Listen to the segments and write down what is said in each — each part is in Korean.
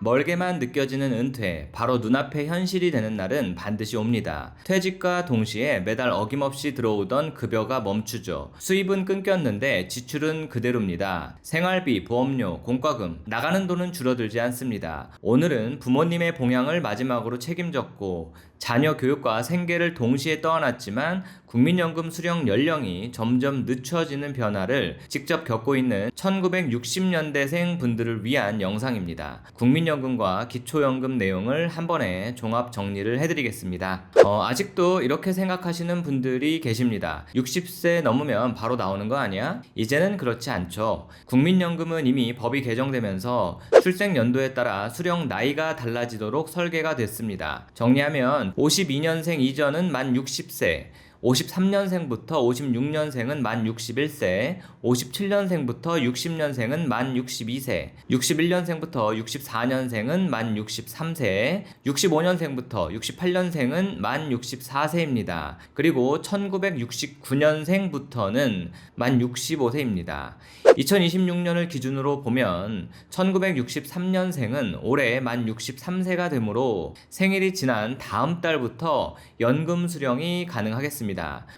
멀게만 느껴지는 은퇴, 바로 눈앞에 현실이 되는 날은 반드시 옵니다. 퇴직과 동시에 매달 어김없이 들어오던 급여가 멈추죠. 수입은 끊겼는데 지출은 그대로입니다. 생활비, 보험료, 공과금, 나가는 돈은 줄어들지 않습니다. 오늘은 부모님의 봉양을 마지막으로 책임졌고 자녀 교육과 생계를 동시에 떠안았지만 국민연금 수령 연령이 점점 늦춰지는 변화를 직접 겪고 있는 1960년대생 분들을 위한 영상입니다. 국민연금과 기초연금 내용을 한 번에 종합 정리를 해드리겠습니다. 아직도 이렇게 생각하시는 분들이 계십니다. 60세 넘으면 바로 나오는 거 아니야? 이제는 그렇지 않죠. 국민연금은 이미 법이 개정되면서 출생연도에 따라 수령 나이가 달라지도록 설계가 됐습니다. 정리하면 52년생 이전은 만 60세, 53년생부터 56년생은 만 61세, 57년생부터 60년생은 만 62세, 61년생부터 64년생은 만 63세, 65년생부터 68년생은 만 64세입니다. 그리고 1969년생부터는 만 65세입니다. 2026년을 기준으로 보면 1963년생은 올해 만 63세가 되므로 생일이 지난 다음 달부터 연금 수령이 가능하겠습니다.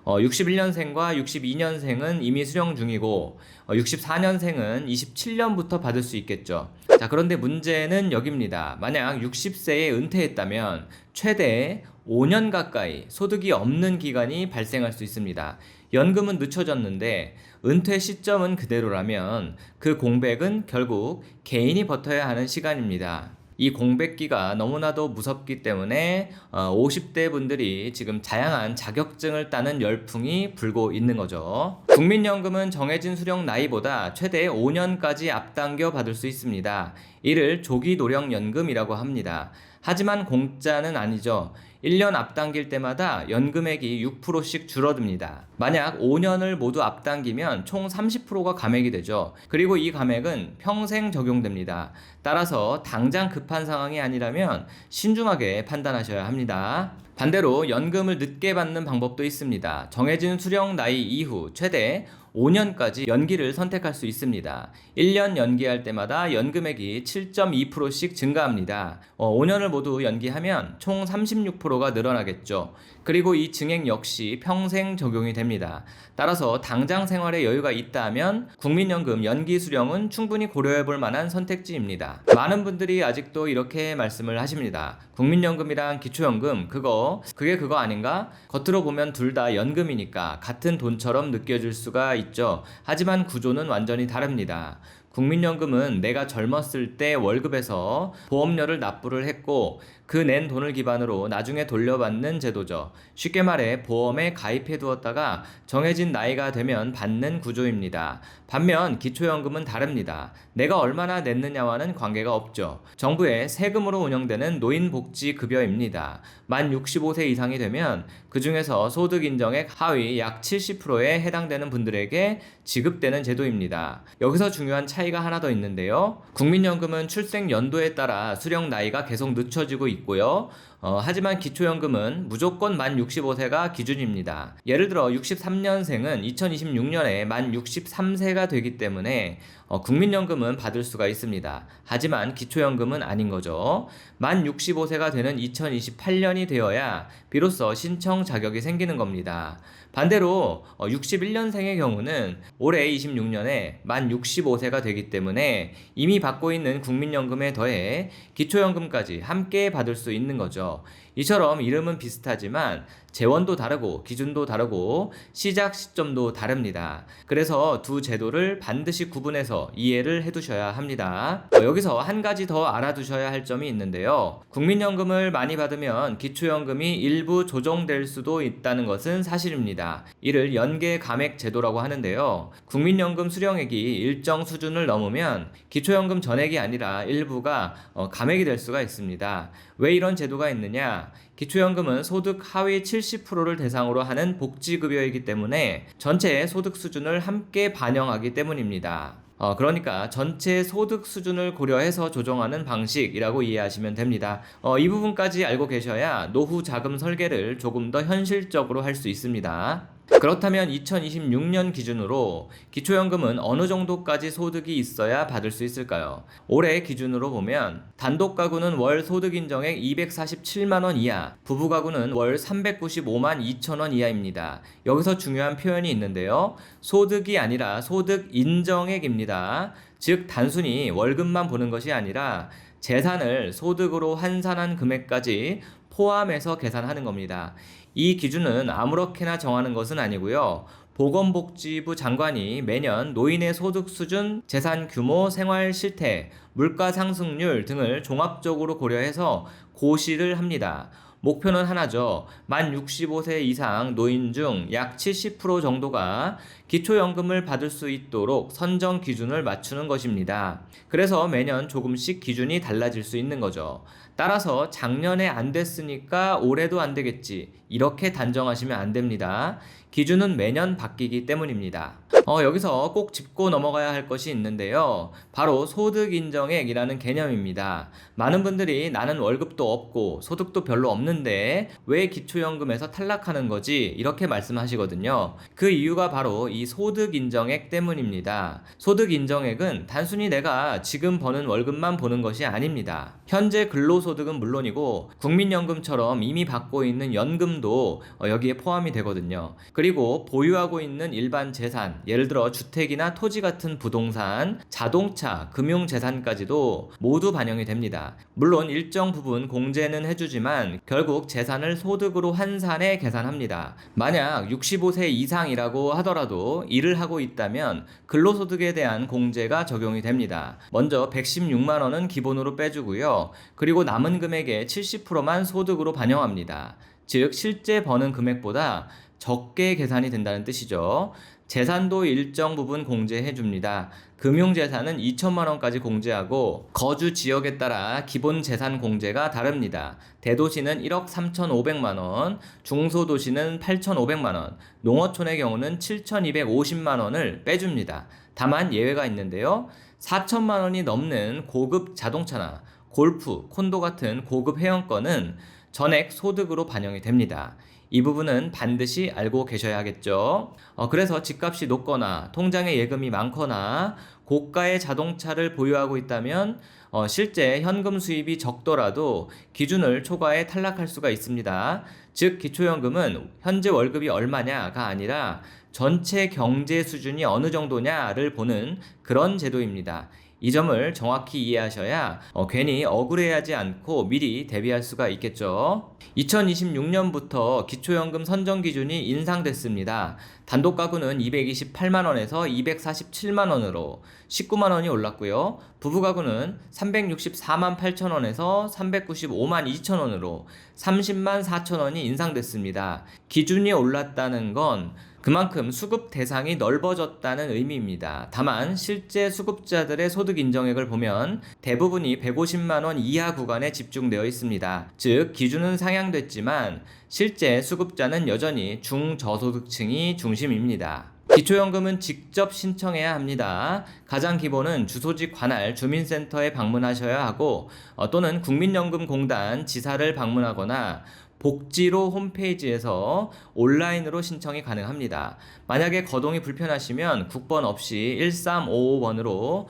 61년생과 62년생은 이미 수령 중이고 64년생은 27년부터 받을 수 있겠죠. 자, 그런데 문제는 여기입니다. 만약 60세에 은퇴했다면 최대 5년 가까이 소득이 없는 기간이 발생할 수 있습니다. 연금은 늦춰졌는데 은퇴 시점은 그대로라면 그 공백은 결국 개인이 버텨야 하는 시간입니다. 이 공백기가 너무나도 무섭기 때문에 50대 분들이 지금 다양한 자격증을 따는 열풍이 불고 있는 거죠. 국민연금은 정해진 수령 나이보다 최대 5년까지 앞당겨 받을 수 있습니다. 이를 조기노령연금이라고 합니다. 하지만 공짜는 아니죠. 1년 앞당길 때마다 연금액이 6%씩 줄어듭니다. 만약 5년을 모두 앞당기면 총 30%가 감액이 되죠. 그리고 이 감액은 평생 적용됩니다. 따라서 당장 급한 상황이 아니라면 신중하게 판단하셔야 합니다. 반대로 연금을 늦게 받는 방법도 있습니다. 정해진 수령 나이 이후 최대 5년까지 연기를 선택할 수 있습니다. 1년 연기할 때마다 연금액이 7.2%씩 증가합니다. 5년을 모두 연기하면 총 36%가 늘어나겠죠. 그리고 이 증액 역시 평생 적용이 됩니다. 따라서 당장 생활에 여유가 있다면 국민연금 연기 수령은 충분히 고려해 볼 만한 선택지입니다. 많은 분들이 아직도 이렇게 말씀을 하십니다. 국민연금이랑 기초연금 그게 그거 아닌가? 겉으로 보면 둘 다 연금이니까 같은 돈처럼 느껴질 수가 있죠. 하지만 구조는 완전히 다릅니다. 국민연금은 내가 젊었을 때 월급에서 보험료를 납부를 했고 그 낸 돈을 기반으로 나중에 돌려받는 제도죠. 쉽게 말해 보험에 가입해 두었다가 정해진 나이가 되면 받는 구조입니다. 반면 기초연금은 다릅니다. 내가 얼마나 냈느냐와는 관계가 없죠. 정부의 세금으로 운영되는 노인복지급여입니다. 만 65세 이상이 되면 그 중에서 소득 인정액 하위 약 70%에 해당되는 분들에게 지급되는 제도입니다. 여기서 중요한 차이가 하나 더 있는데요. 국민연금은 출생 연도에 따라 수령 나이가 계속 늦춰지고 있고요. 하지만 기초연금은 무조건 만 65세가 기준입니다. 예를 들어 63년생은 2026년에 만 63세가 되기 때문에 국민연금은 받을 수가 있습니다. 하지만 기초연금은 아닌 거죠. 만 65세가 되는 2028년이 되어야 비로소 신청 자격이 생기는 겁니다. 반대로 61년생의 경우는 올해 26년에 만 65세가 되기 때문에 이미 받고 있는 국민연금에 더해 기초연금까지 함께 받을 수 있는 거죠. 이처럼 이름은 비슷하지만 재원도 다르고 기준도 다르고 시작 시점도 다릅니다. 그래서 두 제도를 반드시 구분해서 이해를 해두셔야 합니다. 여기서 한 가지 더 알아두셔야 할 점이 있는데요. 국민연금을 많이 받으면 기초연금이 일부 조정될 수도 있다는 것은 사실입니다. 이를 연계 감액 제도라고 하는데요. 국민연금 수령액이 일정 수준을 넘으면 기초연금 전액이 아니라 일부가 감액이 될 수가 있습니다. 왜 이런 제도가 있느냐? 기초연금은 소득 하위 70%를 대상으로 하는 복지급여이기 때문에 전체 소득 수준을 함께 반영하기 때문입니다. 그러니까 전체 소득 수준을 고려해서 조정하는 방식이라고 이해하시면 됩니다. 이 부분까지 알고 계셔야 노후 자금 설계를 조금 더 현실적으로 할 수 있습니다. 그렇다면 2026년 기준으로 기초연금은 어느 정도까지 소득이 있어야 받을 수 있을까요? 올해 기준으로 보면 단독 가구는 월 소득 인정액 247만 원 이하, 부부 가구는 월 395만 2천 원 이하입니다. 여기서 중요한 표현이 있는데요. 소득이 아니라 소득 인정액입니다. 즉 단순히 월급만 보는 것이 아니라 재산을 소득으로 환산한 금액까지 포함해서 계산하는 겁니다. 이 기준은 아무렇게나 정하는 것은 아니고요. 보건복지부 장관이 매년 노인의 소득 수준, 재산 규모, 생활 실태, 물가 상승률 등을 종합적으로 고려해서 고시를 합니다. 목표는 하나죠. 만 65세 이상 노인 중 약 70% 정도가 기초연금을 받을 수 있도록 선정 기준을 맞추는 것입니다. 그래서 매년 조금씩 기준이 달라질 수 있는 거죠. 따라서 작년에 안 됐으니까 올해도 안 되겠지, 이렇게 단정하시면 안 됩니다. 기준은 매년 바뀌기 때문입니다. 여기서 꼭 짚고 넘어가야 할 것이 있는데요. 바로 소득인정액이라는 개념입니다. 많은 분들이 나는 월급도 없고 소득도 별로 없는데 왜 기초연금에서 탈락하는 거지? 이렇게 말씀하시거든요. 그 이유가 바로 이 소득인정액 때문입니다. 소득인정액은 단순히 내가 지금 버는 월급만 보는 것이 아닙니다. 현재 근로소득은 물론이고 국민연금처럼 이미 받고 있는 연금도 여기에 포함이 되거든요. 그리고 보유하고 있는 일반 재산, 예를 들어 주택이나 토지 같은 부동산, 자동차, 금융재산까지도 모두 반영이 됩니다. 물론 일정 부분 공제는 해주지만 결국 재산을 소득으로 환산해 계산합니다. 만약 65세 이상이라고 하더라도 일을 하고 있다면 근로소득에 대한 공제가 적용이 됩니다. 먼저 116만 원은 기본으로 빼주고요. 그리고 남은 금액의 70%만 소득으로 반영합니다. 즉 실제 버는 금액보다 적게 계산이 된다는 뜻이죠. 재산도 일정 부분 공제해 줍니다. 금융재산은 2천만 원까지 공제하고 거주 지역에 따라 기본 재산 공제가 다릅니다. 대도시는 1억 3,500만 원, 중소도시는 8,500만 원, 농어촌의 경우는 7,250만 원을 빼줍니다. 다만 예외가 있는데요. 4천만 원이 넘는 고급 자동차나 골프, 콘도 같은 고급 회원권은 전액 소득으로 반영이 됩니다. 이 부분은 반드시 알고 계셔야 하겠죠. 그래서 집값이 높거나 통장에 예금이 많거나 고가의 자동차를 보유하고 있다면 실제 현금 수입이 적더라도 기준을 초과해 탈락할 수가 있습니다. 즉 기초연금은 현재 월급이 얼마냐가 아니라 전체 경제 수준이 어느 정도냐를 보는 그런 제도입니다. 이 점을 정확히 이해하셔야 괜히 억울해하지 않고 미리 대비할 수가 있겠죠. 2026년부터 기초연금 선정 기준이 인상됐습니다. 단독 가구는 228만 원에서 247만 원으로 19만 원이 올랐고요. 부부 가구는 364만 8천 원에서 395만 2천 원으로 30만 4천 원이 인상됐습니다. 기준이 올랐다는 건 그만큼 수급 대상이 넓어졌다는 의미입니다. 다만 실제 수급자들의 소득 인정액을 보면 대부분이 150만 원 이하 구간에 집중되어 있습니다. 즉 기준은 상향됐지만 실제 수급자는 여전히 중저소득층이 중심입니다. 기초연금은 직접 신청해야 합니다. 가장 기본은 주소지 관할 주민센터에 방문하셔야 하고 또는 국민연금공단 지사를 방문하거나 복지로 홈페이지에서 온라인으로 신청이 가능합니다. 만약에 거동이 불편하시면 국번 없이 1355번으로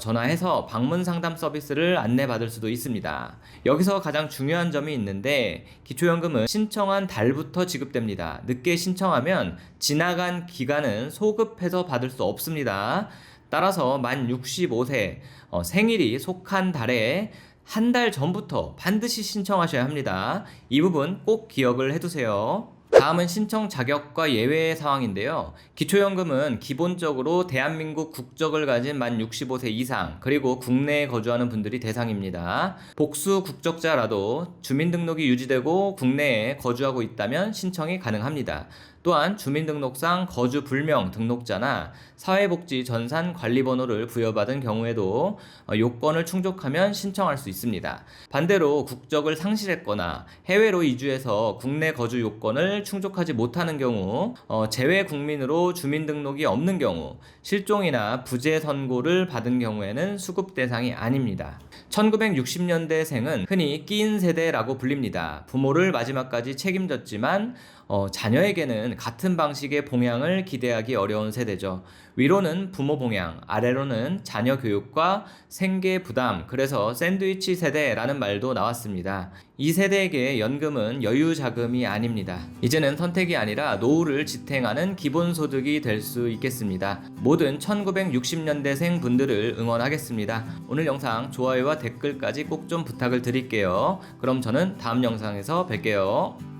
전화해서 방문 상담 서비스를 안내받을 수도 있습니다. 여기서 가장 중요한 점이 있는데 기초연금은 신청한 달부터 지급됩니다. 늦게 신청하면 지나간 기간은 소급해서 받을 수 없습니다. 따라서 만 65세 생일이 속한 달에 한 달 전부터 반드시 신청하셔야 합니다. 이 부분 꼭 기억을 해두세요. 다음은 신청 자격과 예외의 사항인데요. 기초연금은 기본적으로 대한민국 국적을 가진 만 65세 이상 그리고 국내에 거주하는 분들이 대상입니다. 복수 국적자라도 주민등록이 유지되고 국내에 거주하고 있다면 신청이 가능합니다. 또한 주민등록상 거주 불명 등록자나 사회복지 전산 관리번호를 부여받은 경우에도 요건을 충족하면 신청할 수 있습니다. 반대로 국적을 상실했거나 해외로 이주해서 국내 거주 요건을 충족하지 못하는 경우, 재외 국민으로 주민등록이 없는 경우, 실종이나 부재 선고를 받은 경우에는 수급 대상이 아닙니다. 1960년대생은 흔히 끼인 세대라고 불립니다. 부모를 마지막까지 책임졌지만 자녀에게는 세대는 같은 방식의 봉양을 기대하기 어려운 세대죠. 위로는 부모 봉양, 아래로는 자녀 교육과 생계 부담, 그래서 샌드위치 세대라는 말도 나왔습니다. 이 세대에게 연금은 여유 자금이 아닙니다. 이제는 선택이 아니라 노후를 지탱하는 기본소득이 될 수 있겠습니다. 모든 1960년대생 분들을 응원하겠습니다. 오늘 영상 좋아요와 댓글까지 꼭 좀 부탁을 드릴게요. 그럼 저는 다음 영상에서 뵐게요.